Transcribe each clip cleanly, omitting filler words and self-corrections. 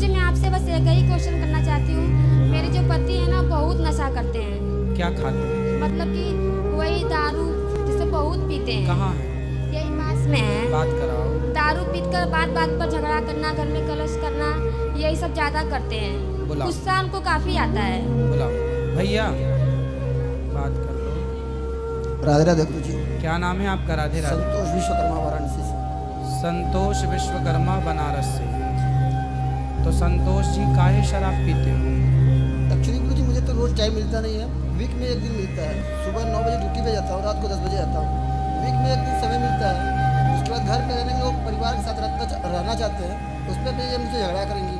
गुरुजी मैं आपसे बस एक ही क्वेश्चन करना चाहती हूँ। मेरे जो पति है ना बहुत नशा करते हैं। क्या खाते हैं? मतलब कि वही दारू जिसे बहुत पीते हैं। कहाँ है? यही पास में है। बात कराओ। दारू पीकर बात बात पर झगड़ा करना, घर में कलश करना, यही सब ज्यादा करते हैं। बुलाओ। गुस्सा उनको काफी आता है। बुलाओ भैया, बात कर लो। राधे राधे गुरुजी। क्या नाम है आपका? राधे राधे। संतोष विश्वकर्मा वाराणसी से। संतोष विश्वकर्मा बनारस से। तो संतोष जी काहे शराब पीते हो? एक्चुअली गुरुजी मुझे तो रोज टाइम मिलता नहीं है, वीक में एक दिन मिलता है। सुबह 9 बजे ड्यूटी पे जाता हूँ, रात को 10 बजे आता हूँ। वीक में एक दिन समय मिलता है। उसके बाद घर पे रहने के लोग परिवार के साथ रहना चाहते हैं, उस पर भी ये मुझे झगड़ा करेंगी।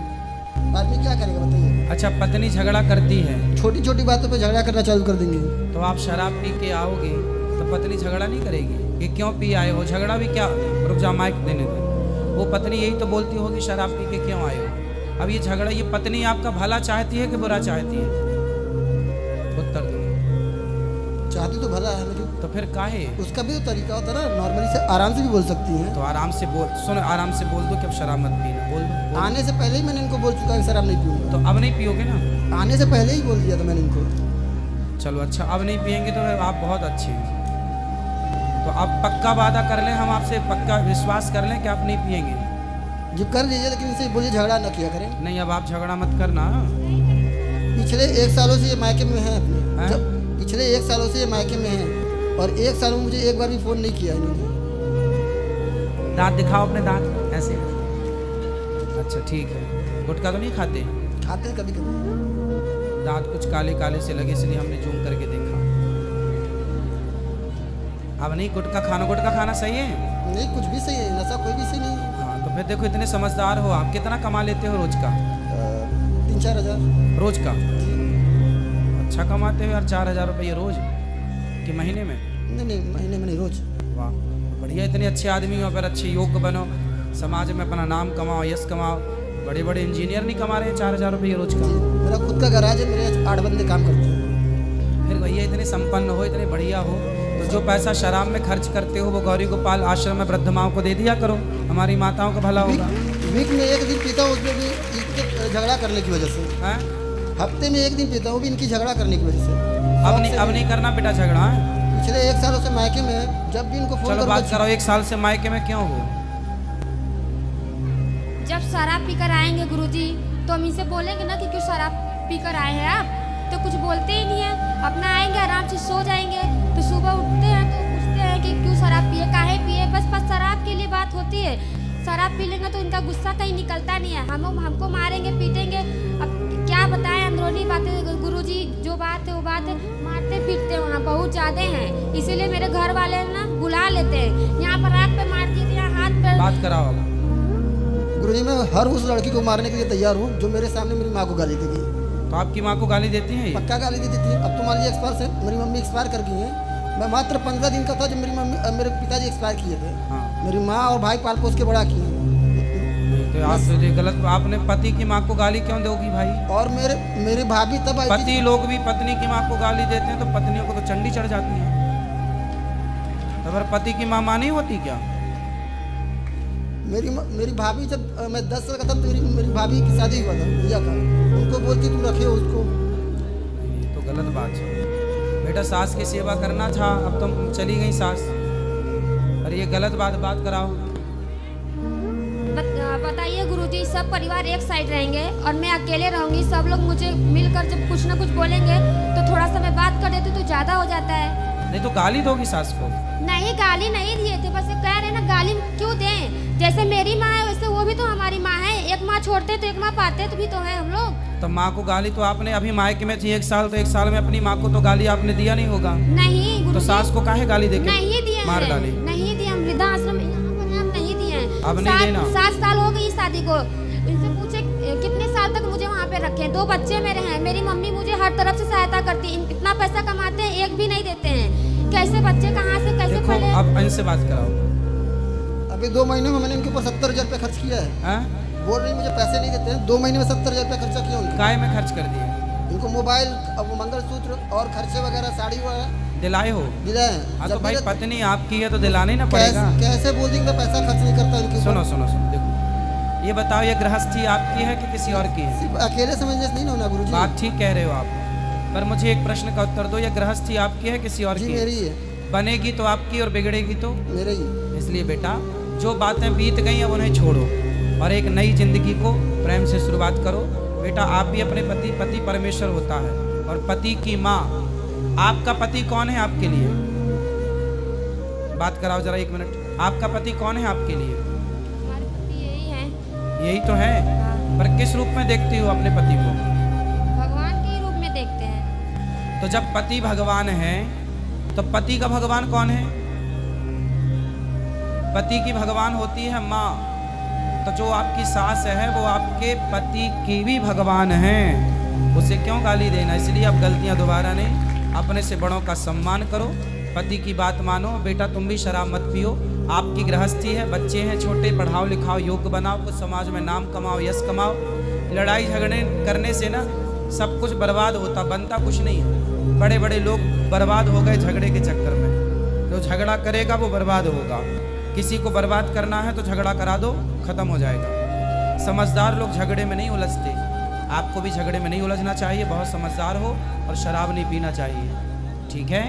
आदमी क्या करेगा बताइए? अच्छा, पत्नी झगड़ा करती है, छोटी छोटी बातों पे झगड़ा करना चालू कर देंगे। तो आप शराब पी के आओगे तो पत्नी झगड़ा नहीं करेगी कि क्यों पी आए हो? झगड़ा भी क्या? रुक जा, माइक देने दो। वो पत्नी यही तो बोलती होगी शराब पी के क्यों आए हो। अब ये झगड़ा, ये पत्नी आपका भला चाहती है कि बुरा चाहती है? उत्तर दो। चाहती तो भला है, लेकिन तो फिर काहे? उसका भी तो तरीका होता है ना, नॉर्मली से आराम से भी बोल सकती हैं। तो आराम से बोल, सुन, आराम से बोल दो कि अब शराब मत पीना। बोल दो, बोल दो। आने से पहले ही मैंने इनको बोल चुका है कि शराब नहीं पीऊंगा। तो अब नहीं पियोगे ना? आने से पहले ही बोल दिया था मैंने इनको। चलो अच्छा, अब नहीं पियेंगे तो आप बहुत अच्छे हैं। तो अब पक्का वादा कर लें, हम आपसे पक्का विश्वास कर लें कि आप नहीं पियेंगे। जी कर लीजिए, लेकिन इनसे बोलिए झगड़ा न किया करें। नहीं, अब आप झगड़ा मत करना। पिछले 1 सालों से ये मायके में है अपने। हैं? पिछले 1 सालों से ये मायके में है और 1 साल में मुझे एक बार भी फोन नहीं किया इन्होंने। दांत दिखाओ अपने, दांत ऐसे। अच्छा ठीक है। गुटखा तो नहीं खाते? खाते हैं कभी कभी। दांत कुछ काले काले से लगे, इसलिए हमने जूम करके देखा। अब नहीं गुटखा खाना, गुटखा खाना सही है? नहीं, कुछ भी सही है, नशा कोई भी सही नहीं है। हाँ, तो फिर देखो इतने समझदार हो आप, कितना कमा लेते हो रोज का? 3-4 हज़ार रोज का? अच्छा कमाते हो यार, 4,000 रुपये रोज कि महीने में? नहीं, महीने में नहीं, रोज। वाह बढ़िया, इतने अच्छे आदमी हो, फिर अच्छे योग्य बनो, समाज में अपना नाम कमाओ, यश कमाओ। बड़े बड़े इंजीनियर नहीं कमा रहे हैं 4,000 रुपये रोज का? मेरा खुद का गैराज है, मेरे 8 बंदे काम करते हैं। फिर भैया इतने संपन्न हो, इतने बढ़िया हो, तो जो पैसा शराब में खर्च करते हो वो गौरी गोपाल आश्रम में वृद्ध माओं को दे दिया करो, हमारी माताओं का भला होगा। वीक में एक दिन पीता हूँ, उसमें भी इनके झगड़ा करने की वजह से। हैं? हफ्ते में एक दिन पीता हूँ, भी इनकी झगड़ा करने की वजह से। अब नहीं करना बेटा झगड़ा। हैं? पिछले 1 सालों से मायके में है, जब भी इनको फोन चलो बात करो, 1 साल से मायके में क्यों हो? जब शराब पीकर आएंगे गुरुजी तो हम इनसे बोलेंगे ना कि क्यों शराब पीकर आए हैं आप, तो कुछ बोलते ही नहीं है। अपना आएंगे आराम से सो जाएंगे, तो सुबह उठते हैं तो पूछते हैं कि क्यों शराब पिए, काहे पिए। बस शराब के लिए बात होती है। शराब पी लेंगे तो इनका गुस्सा कहीं निकलता नहीं है। हमको मारेंगे पीटेंगे। अब क्या बताएं, अंदरूनी बातें गुरुजी, जो बात है वो बात है। मारते पीटते वहाँ बहुत ज़्यादा हैं, इसीलिए मेरे घर वाले ना बुला लेते हैं। यहाँ पर आँख पे मार दिए, यहाँ हाथ पे। बात कराओ। गुरुजी मैं हर उस लड़की को मारने के लिए तैयार हूँ जो मेरे सामने मेरी माँ को गाली देगी। तो आपकी माँ को गाली देती हैं ये? पक्का गाली दे देती है। अब तो मान लीजिए एक्सपायर से मेरी मम्मी एक्सपायर कर गई है। मैं मात्र 15 दिन का था जब मेरे पिताजी एक्सपायर किए थे। हाँ। मेरी माँ और भाई पाल पोस के बड़ा किए। तो आप तो ये गलत, आपने पति की माँ को गाली क्यों दोगी भाई? और मेरे भाभी तब आई पति लोग भी पत्नी की माँ को गाली देते हैं तो पत्नियों को तो चंडी चढ़ जाती है। तो फिर पति की माँ नहीं होती क्या? मेरी भाभी जब मैं 10 साल का था, मेरी भाभी की शादी हुआ था भैया का। उनको बोलती तुम रखे हो उसको। ये तो गलत बात है बेटा, सास की सेवा करना था, अब तुम चली गई सास। अरे ये गलत बात कराओ। बताइए गुरुजी, सब परिवार एक साइड रहेंगे और मैं अकेले रहूंगी। सब लोग मुझे मिलकर जब कुछ ना कुछ बोलेंगे तो थोड़ा सा मैं बात कर देती तो ज्यादा हो जाता है। नहीं तो गाली दोगी सास को? नहीं, गाली नहीं दिए थे, बस कह रहे ना गाली क्यों दें। जैसे मेरी माँ है वैसे वो भी तो हमारी माँ है। एक माँ छोड़ते तो एक माँ पाते तो भी तो है हम लोग। तो माँ को गाली तो आपने अभी मायके में थी 1 साल, तो 1 साल में अपनी माँ को तो गाली आपने दिया नहीं होगा? नहीं तो गुरुजी, सास को काहे गाली देके नहीं दिए मार डाली? नहीं दिए, हम वृद्धाश्रम यहाँ पर हम नहीं दिए। अब नहीं देना। 7 साल हो गई शादी को। इनसे पूछे कितने साल तक मुझे वहाँ पे रखे। 2 बच्चे मेरे हैं। मेरी मम्मी मुझे हर तरफ से सहायता करती है। इतना पैसा कमाते हैं, एक भी नहीं देते हैं। कैसे बच्चे कहाँ से कैसे देखो, पले? अब इनसे बात कराओ। अभी 2 महीने में मैंने इनके ऊपर 70,000 रुपये खर्च किया है। हैं? बोल रही मुझे पैसे नहीं देते हैं। 2 महीने में 70,000 रुपये खर्चा किया उनको। काय में खर्च कर दिए? इनको मोबाइल, अब वो मंगलसूत्र और खर्चे वगैरह, साड़ी वगैरह दिलाए हो? दिलाए। हाँ तो भाई पत्नी आपकी है तो दिलाना ही ना पड़ेगा। कैसे बोल देंगे पैसा खर्च नहीं करता इनके ऊपर। सुनो देखो, ये बताओ, ये गृहस्थी आपकी है कि किसी और की है? सिर्फ अकेले समझने से नहीं ना होना गुरुजी। बात ठीक कह रहे हो आप, पर मुझे एक प्रश्न का उत्तर दो, ये गृहस्थी आपकी है किसी और जी की? मेरी है। बनेगी तो आपकी और बिगड़ेगी तो मेरे ही। इसलिए बेटा, जो बातें बीत गई अब उन्हें छोड़ो और एक नई जिंदगी को प्रेम से शुरुआत करो। बेटा, आप भी अपने पति परमेश्वर होता है और पति की माँ। आपका पति कौन है आपके लिए? बात कराओ जरा 1 मिनट। आपका पति कौन है आपके लिए? हमारे पति यही हैं। यही तो है, हाँ, पर किस रूप में देखती हो अपने पति को? भगवान के ही रूप में देखते हैं। तो जब पति भगवान है तो पति का भगवान कौन है? पति की भगवान होती है माँ। तो जो आपकी सास है वो आपके पति की भी भगवान है। उसे क्यों गाली देना? इसलिए अब गलतियां दोबारा नहीं। अपने से बड़ों का सम्मान करो, पति की बात मानो। बेटा, तुम भी शराब मत पियो। आपकी गृहस्थी है, बच्चे हैं छोटे, पढ़ाओ लिखाओ, योग्य बनाओ, कुछ समाज में नाम कमाओ, यश कमाओ। लड़ाई झगड़े करने से ना सब कुछ बर्बाद होता, बनता कुछ नहीं है। बड़े बड़े लोग बर्बाद हो गए झगड़े के चक्कर में। जो झगड़ा करेगा वो बर्बाद होगा। किसी को बर्बाद करना है तो झगड़ा करा दो, खत्म हो जाएगा। समझदार लोग झगड़े में नहीं उलझते। आपको भी झगड़े में नहीं उलझना चाहिए, बहुत समझदार हो और शराब नहीं पीना चाहिए, ठीक है?